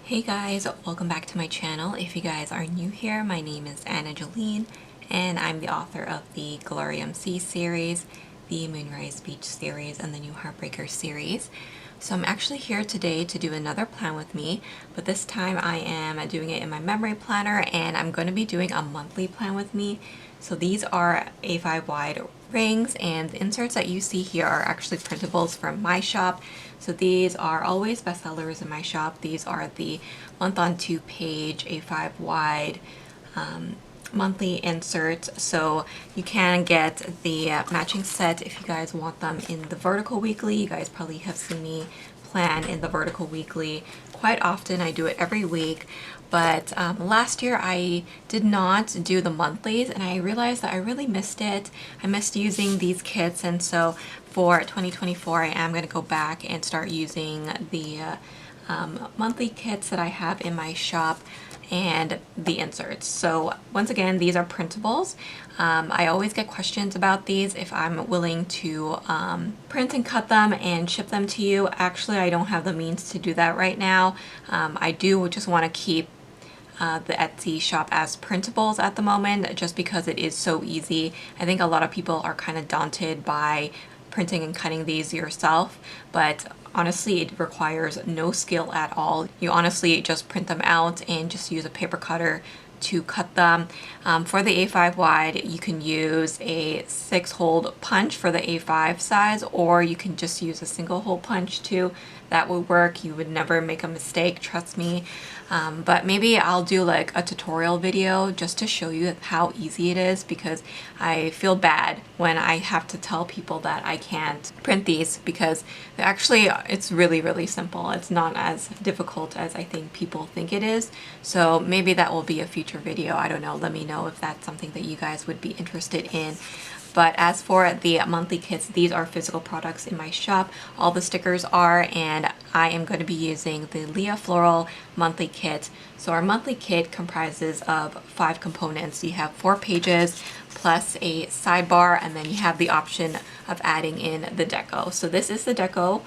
Hey guys, welcome back to my channel. If you guys are new here, my name is Jolene and I'm the author of the Glorium Sea series, the Moonrise Beach series, and the new Heartbreaker series. So I'm actually here today to do another plan with me, but this time I am doing it in my memory planner and I'm going to be doing a monthly plan with me. So these are A5 wide rings, and the inserts that you see here are actually printables from my shop. So these are always bestsellers in my shop. These are the month on 2-page A5 wide monthly inserts. So you can get the matching set if you guys want them in the vertical weekly. You guys probably have seen me plan in the vertical weekly quite often. I do it every week, but last year I did not do the monthlies and I realized that I really missed it. I missed using these kits, and so for 2024 I am going to go back and start using the monthly kits that I have in my shop and the inserts. So once again, these are printables. I always get questions about these if I'm willing to print and cut them and ship them to you. Actually, I don't have the means to do that right now. I do just want to keep the Etsy shop as printables at the moment, just because it is so easy. I think a lot of people are kind of daunted by printing and cutting these yourself, but honestly it requires no skill at all. You honestly just print them out and just use a paper cutter to cut them. For the A5 wide, you can use a 6-hole punch for the A5 size, or you can just use a single hole punch too. That would work. You would never make a mistake, trust me. But maybe I'll do like a tutorial video just to show you how easy it is, because I feel bad when I have to tell people that I can't print these, because actually it's really simple. It's not as difficult as I think people think it is. So maybe that will be a future video. I don't know. Let me know if that's something that you guys would be interested in. But as for the monthly kits, these are physical products in my shop. All the stickers are, and I am going to be using the Leah Floral monthly kit. So our monthly kit comprises of 5 components. You have 4 pages plus a sidebar, and then you have the option of adding in the deco. So this is the deco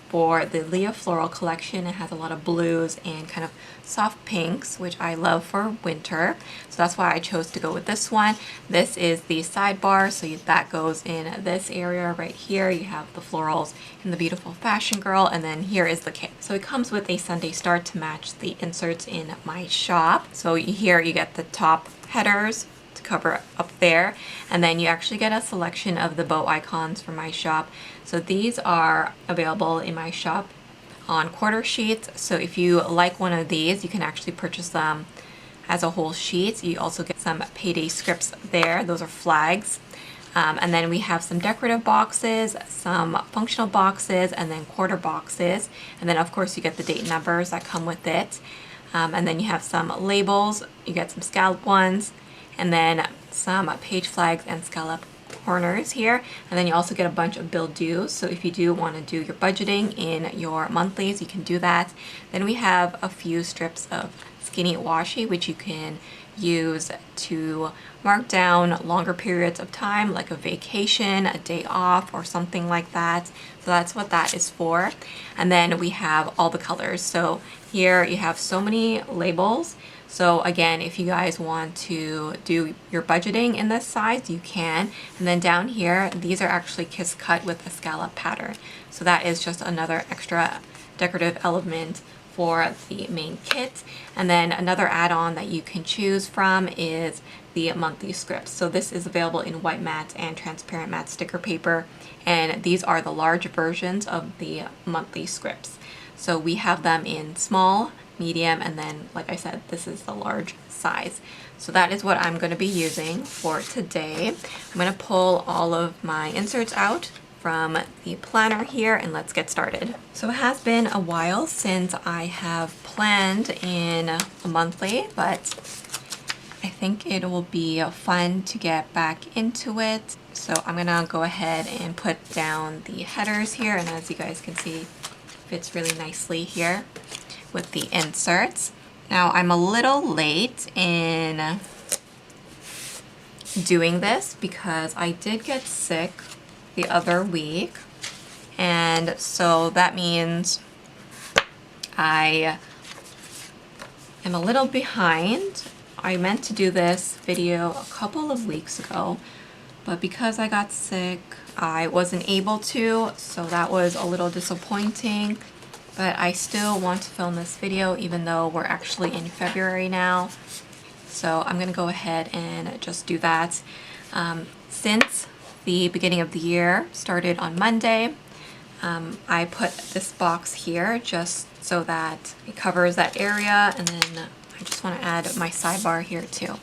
for the Leah Floral collection. It has a lot of blues and kind of soft pinks, which I love for winter. So that's why I chose to go with this one. This is the sidebar, so that goes in this area right here. You have the florals and the beautiful fashion girl, and then here is the kit. So it comes with a Sunday start to match the inserts in my shop. So here you get the top headers to cover up there, and then you actually get a selection of the bow icons from my shop. So these are available in my shop on quarter sheets. So if you like one of these, you can actually purchase them as a whole sheet. You also get some payday scripts there. Those are flags. And then we have some decorative boxes, some functional boxes, and then quarter boxes. And then of course you get the date numbers that come with it. And then you have some labels. You get some scallop ones, and then some page flags and scallop corners here. And then you also get a bunch of bill dues. So if you do want to do your budgeting in your monthlies, you can do that. Then we have a few strips of skinny washi, which you can use to mark down longer periods of time, like a vacation, a day off, or something like that. So that's what that is for. And then we have all the colors. So here you have so many labels. So again, if you guys want to do your budgeting in this size, you can. And then down here, these are actually kiss cut with a scallop pattern. So that is just another extra decorative element for the main kit. And then another add-on that you can choose from is the monthly scripts. So this is available in white matte and transparent matte sticker paper. And these are the large versions of the monthly scripts. So we have them in small, medium, and then like I said, this is the large size. So that is what I'm going to be using for today. I'm going to pull all of my inserts out from the planner here, and let's get started. So it has been a while since I have planned in a monthly, but I think it will be fun to get back into it. So I'm gonna go ahead and put down the headers here, and as you guys can see, fits really nicely here with the inserts. Now I'm a little late in doing this because I did get sick the other week, and so that means I I'm a little behind. I meant to do this video a couple of weeks ago, but because I got sick, I wasn't able to, so that was a little disappointing. But I still want to film this video even though we're actually in February now. So I'm gonna go ahead and just do that. Since the beginning of the year started on Monday, I put this box here just so that it covers that area, and then I just want to add my sidebar here too.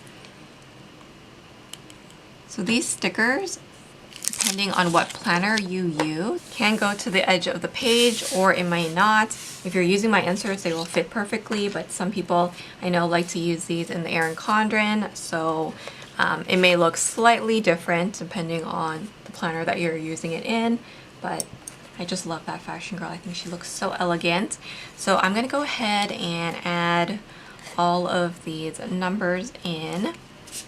So these stickers, depending on what planner you use, can go to the edge of the page or it may not. If you're using my inserts, they will fit perfectly, but some people I know like to use these in the Erin Condren, so it may look slightly different depending on the planner that you're using it in, but I just love that fashion girl. I think she looks so elegant. So I'm gonna go ahead and add all of these numbers in,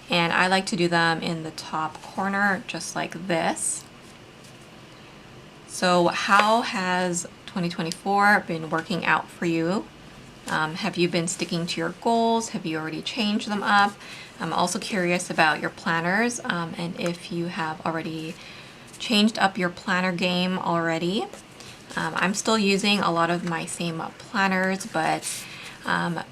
and I like to do them in the top corner just like this. So how has 2024 been working out for you? Have you been sticking to your goals? Have you already changed them up? I'm also curious about your planners, and if you have already changed up your planner game already. I'm still using a lot of my same planners, but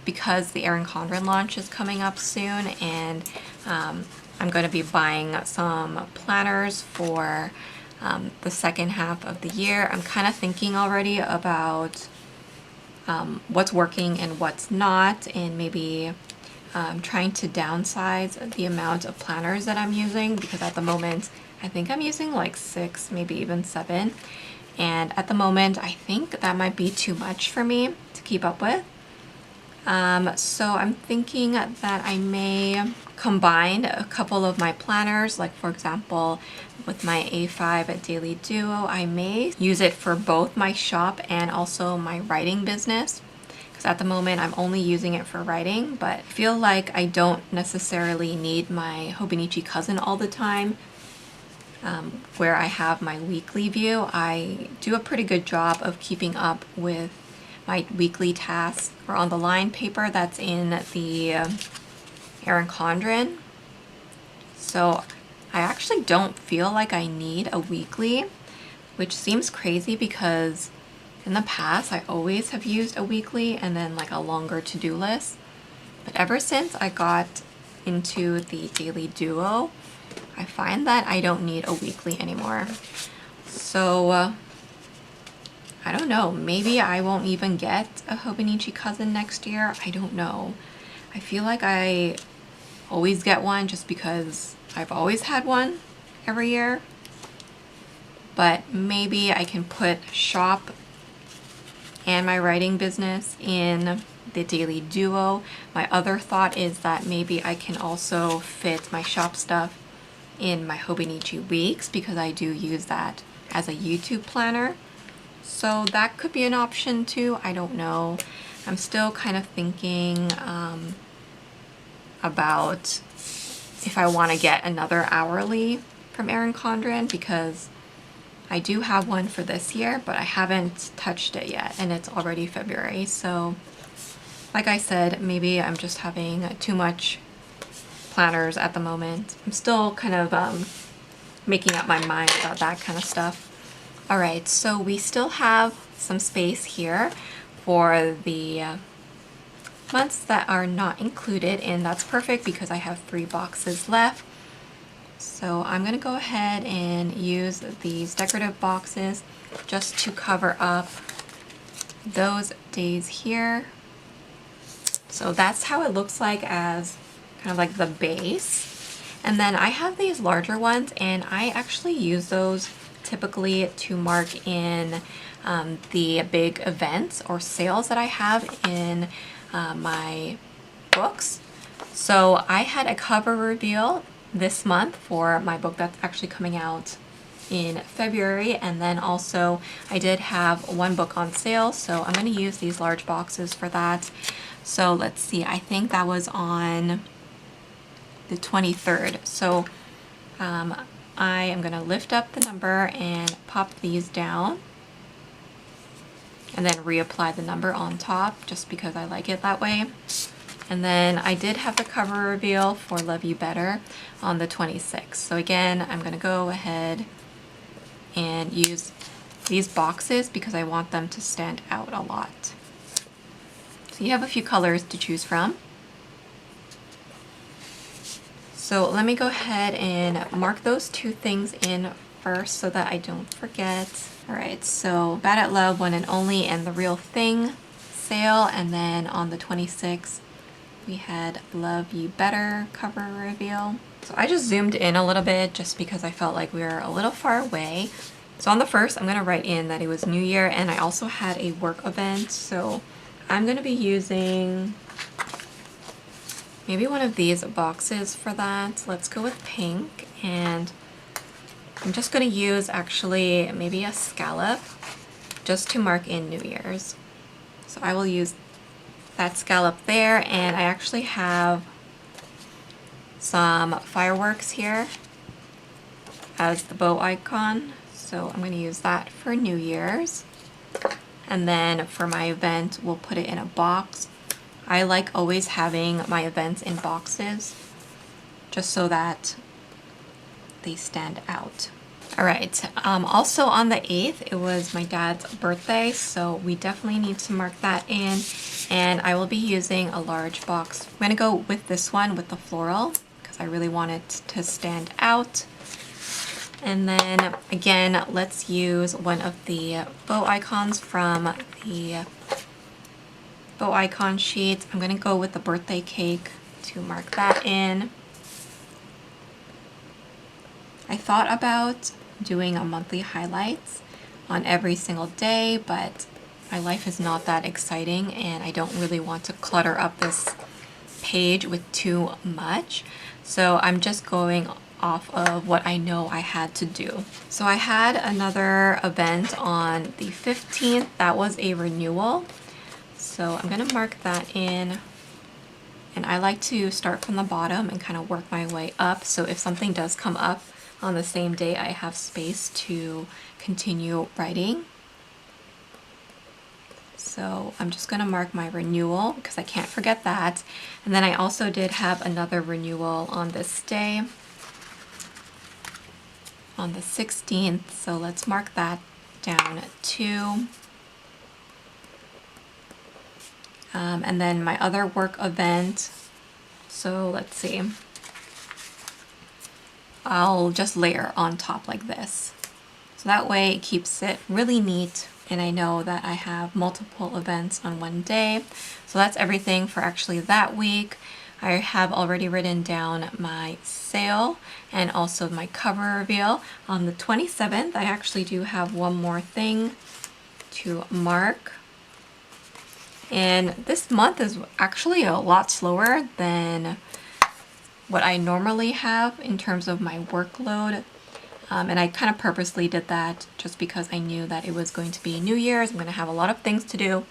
because the Erin Condren launch is coming up soon, and I'm going to be buying some planners for the second half of the year, I'm kind of thinking already about what's working and what's not, and maybe trying to downsize the amount of planners that I'm using, because at the moment I think I'm using like 6, maybe even 7. And at the moment, I think that might be too much for me to keep up with. So I'm thinking that I may combine a couple of my planners, like for example, with my A5 Daily Duo, I may use it for both my shop and also my writing business. Because at the moment, I'm only using it for writing, but I feel like I don't necessarily need my Hobonichi cousin all the time. Where I have my weekly view, I do a pretty good job of keeping up with my weekly tasks or on the line paper that's in the Erin Condren. So I actually don't feel like I need a weekly, which seems crazy because in the past I always have used a weekly and then like a longer to-do list. But ever since I got into the Daily Duo, I find that I don't need a weekly anymore. So I don't know, maybe I won't even get a Hobonichi cousin next year. I don't know. I feel like I always get one just because I've always had one every year. But maybe I can put shop and my writing business in the Daily Duo. My other thought is that maybe I can also fit my shop stuff in my Hobonichi weeks, because I do use that as a YouTube planner. So that could be an option too. I don't know. I'm still kind of thinking about if I want to get another hourly from Erin Condren, because I do have one for this year, but I haven't touched it yet, and it's already February. So like I said, maybe I'm just having too much planners at the moment. I'm still kind of making up my mind about that kind of stuff. All right, so we still have some space here for the months that are not included, and that's perfect because I have 3 boxes left. So I'm gonna go ahead and use these decorative boxes just to cover up those days here. So that's how it looks like as kind of like the base. And then I have these larger ones, and I actually use those typically to mark in the big events or sales that I have in my books. So I had a cover reveal this month for my book that's actually coming out in February, and then also I did have one book on sale, so I'm going to use these large boxes for that. So let's see, I think that was on the 23rd. So I am going to lift up the number and pop these down, and then reapply the number on top just because I like it that way. And then I did have the cover reveal for Love You Better on the 26th. So again, I'm gonna go ahead and use these boxes because I want them to stand out a lot. So you have a few colors to choose from. So let me go ahead and mark those two things in first so that I don't forget. All right, so Bad at Love, One and Only, and The Real Thing sale. And then on the 26th, we had Love You Better cover reveal. So I just zoomed in a little bit just because I felt like we were a little far away. So on the first, I'm gonna write in that it was New Year, and I also had a work event. So I'm gonna be using maybe one of these boxes for that. Let's go with pink, and I'm just gonna use actually maybe a scallop just to mark in New Year's. So I will use that scallop there, and I actually have some fireworks here as the bow icon. So I'm gonna use that for New Year's. And then for my event, we'll put it in a box. I like always having my events in boxes just so that they stand out. All right, also on the 8th, it was my dad's birthday, so we definitely need to mark that in, and I will be using a large box. I'm gonna go with this one with the floral because I really want it to stand out. And then again, let's use one of the bow icons from the bow icon sheet. I'm gonna go with the birthday cake to mark that in. I thought about doing a monthly highlights on every single day, but my life is not that exciting and I don't really want to clutter up this page with too much. So I'm just going off of what I know I had to do. So I had another event on the 15th. That was a renewal. So I'm gonna mark that in, and I like to start from the bottom and kind of work my way up. So if something does come up on the same day, I have space to continue writing. So I'm just gonna mark my renewal because I can't forget that. And then I also did have another renewal on this day, on the 16th. So let's mark that down too. And then my other work event, so let's see, I'll just layer on top like this. So that way it keeps it really neat, and I know that I have multiple events on one day. So that's everything for actually that week. I have already written down my sale and also my cover reveal. On the 27th, I actually do have one more thing to mark. And this month is actually a lot slower than what I normally have in terms of my workload. And I kind of purposely did that just because I knew that it was going to be New Year's. I'm going to have a lot of things to do.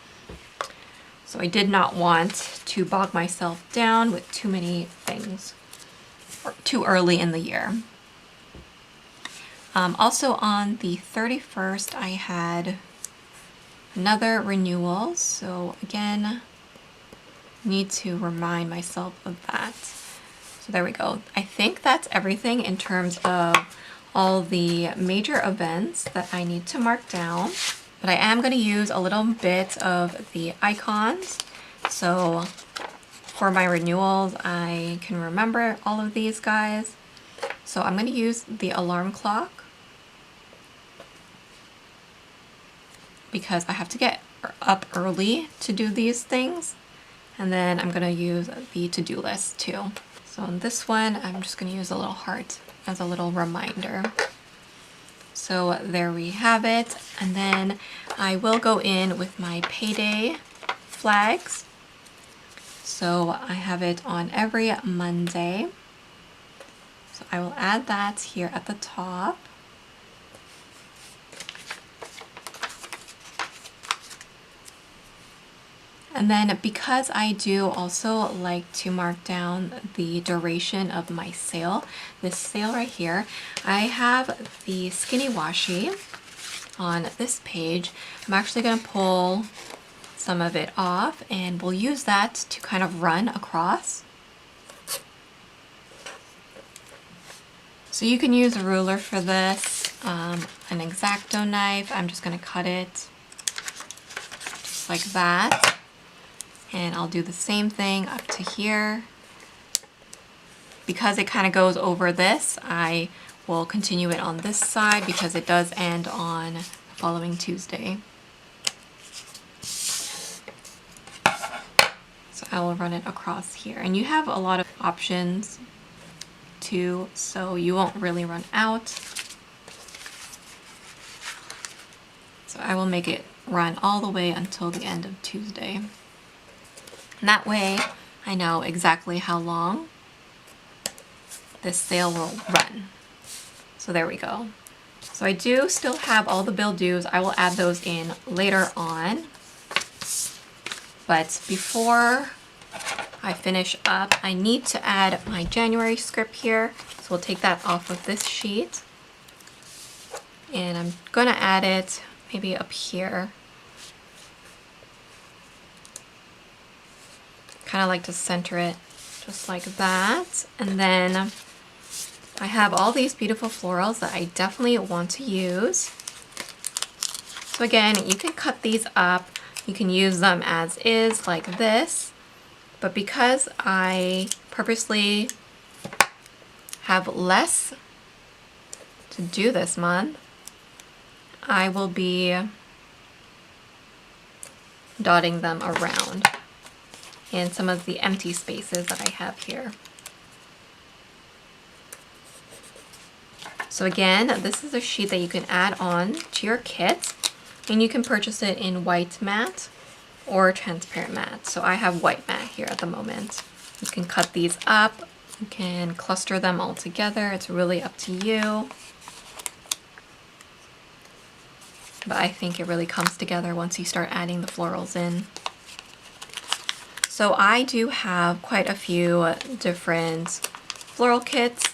So I did not want to bog myself down with too many things too early in the year. Also on the 31st, I had another renewal. So again, need to remind myself of that. So there we go. I think that's everything in terms of all the major events that I need to mark down. But I am going to use a little bit of the icons. So for my renewals, I can remember all of these guys. So I'm going to use the alarm clock because I have to get up early to do these things. And then I'm going to use the to-do list too. So on this one, I'm just going to use a little heart as a little reminder. So there we have it. And then I will go in with my payday flags. So I have it on every Monday. So I will add that here at the top. And then because I do also like to mark down the duration of my sale, this sale right here, I have the Skinny Washi on this page. I'm actually going to pull some of it off, and we'll use that to kind of run across. So you can use a ruler for this, an X-Acto knife. I'm just going to cut it just like that. And I'll do the same thing up to here. Because it kind of goes over this, I will continue it on this side because it does end on the following Tuesday. So I will run it across here. And you have a lot of options too, so you won't really run out. So I will make it run all the way until the end of Tuesday. And that way I know exactly how long this sale will run. So there we go. So I do still have all the bill dues. I will add those in later on. But before I finish up, I need to add my January script here. So we'll take that off of this sheet. And I'm gonna add it maybe up here. Kind of like to center it just like that. And then I have all these beautiful florals that I definitely want to use. So again, you can cut these up. You can use them as is like this. But because I purposely have less to do this month, I will be dotting them around in some of the empty spaces that I have here. So again, this is a sheet that you can add on to your kit, and you can purchase it in white matte or transparent matte. So I have white matte here at the moment. You can cut these up, you can cluster them all together. It's really up to you. But I think it really comes together once you start adding the florals in. So I do have quite a few different floral kits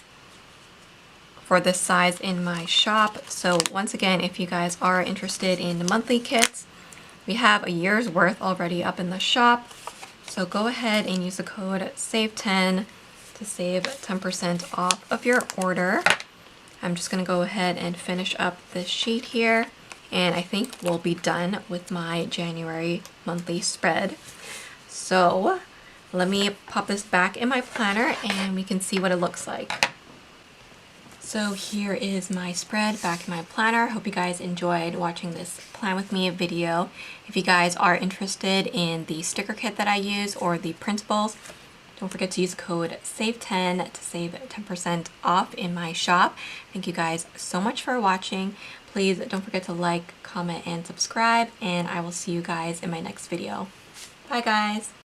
for this size in my shop. So once again, if you guys are interested in the monthly kits, we have a year's worth already up in the shop. So go ahead and use the code SAVE10 to save 10% off of your order. I'm just gonna go ahead and finish up this sheet here, and I think we'll be done with my January monthly spread. So let me pop this back in my planner and we can see what it looks like. So here is my spread back in my planner. Hope you guys enjoyed watching this plan with me video. If you guys are interested in the sticker kit that I use or the printables, don't forget to use code SAVE10 to save 10% off in my shop. Thank you guys so much for watching. Please don't forget to like, comment, and subscribe, and I will see you guys in my next video. Bye guys!